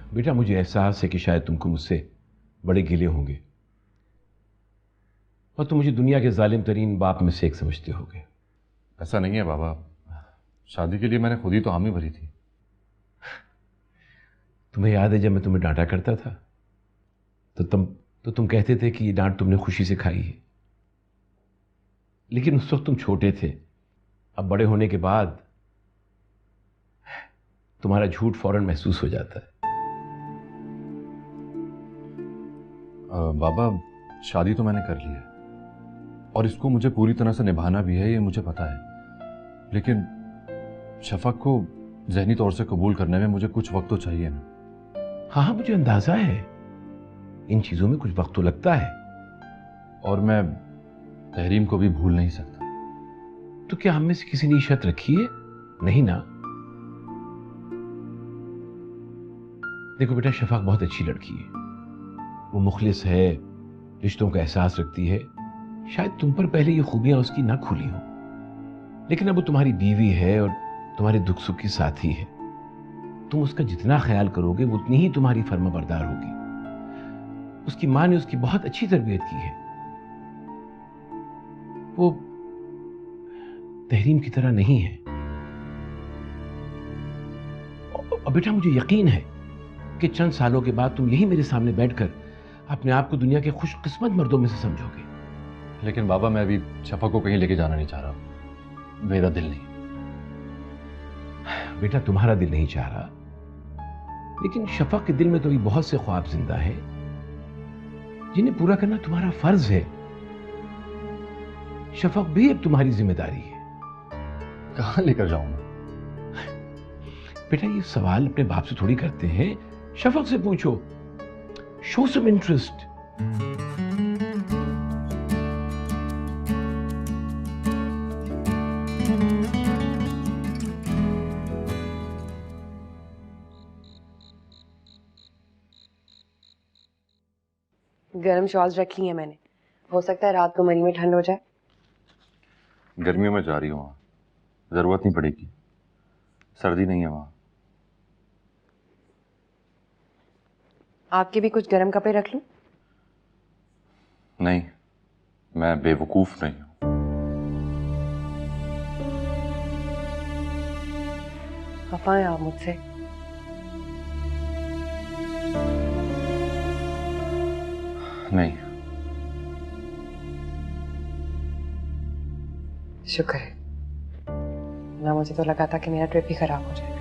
बेटा मुझे एहसास है कि शायद तुमको मुझसे बड़े गिले होंगे और तुम मुझे दुनिया के जालिम तरीन बाप में से एक समझते होगे। ऐसा नहीं है बाबा, शादी के लिए मैंने खुद ही तो हामी भरी थी। तुम्हें याद है जब मैं तुम्हें डांटा करता था तो तुम कहते थे कि ये डांट तुमने खुशी से खाई है, लेकिन उस वक्त तुम छोटे थे। अब बड़े होने के बाद तुम्हारा झूठ फौरन महसूस हो जाता है। बाबा शादी तो मैंने कर ली है और इसको मुझे पूरी तरह से निभाना भी है, ये मुझे पता है, लेकिन शफक को ज़हनी तौर से कबूल करने में मुझे कुछ वक्त तो चाहिए ना। हाँ मुझे अंदाजा है, इन चीजों में कुछ वक्त तो लगता है। और मैं तहरीम को भी भूल नहीं सकता। तो क्या हम में से किसी ने शर्त रखी है? नहीं ना। देखो बेटा, शफाक बहुत अच्छी लड़की है, वो मुखलिस है, रिश्तों का एहसास रखती है। शायद तुम पर पहले ये खूबियां उसकी ना खुली हो, लेकिन अब वो तुम्हारी बीवी है और तुम्हारे दुख सुख की साथी है। तुम उसका जितना ख्याल करोगे वो उतनी ही तुम्हारी फर्माबरदार होगी। उसकी माँ ने उसकी बहुत अच्छी तरबियत की है। वो तहरीम की तरह नहीं है। और बेटा मुझे यकीन है कि चंद सालों के बाद तुम यही मेरे सामने बैठकर अपने आप को दुनिया के खुशकिस्मत मर्दों में से समझोगे। लेकिन बाबा मैं अभी शफक को कहीं लेके जाना नहीं चाह रहा, मेरा दिल नहीं। बेटा तुम्हारा दिल नहीं चाह रहा, लेकिन शफक के दिल में तो भी बहुत से ख्वाब जिंदा हैं जिन्हें पूरा करना तुम्हारा फर्ज है। शफक भी अब तुम्हारी जिम्मेदारी है। कहाँ लेकर जाऊंगा? बेटा ये सवाल अपने बाप से थोड़ी करते हैं, शफक से पूछो। Show some interest. गरम शॉल्स रख ली है मैंने, हो सकता है रात को मरी में ठंड हो जाए। गर्मियों में जा रही हूँ, वहाँ जरूरत नहीं पड़ेगी, सर्दी नहीं है वहाँ। आपके भी कुछ गरम कपड़े रख लूं? नहीं, मैं बेवकूफ नहीं हूँ। खफा हैं आप मुझसे? नहीं। शुक्र है, ना मुझे तो लगा था कि मेरा ट्रिप ही खराब हो जाए।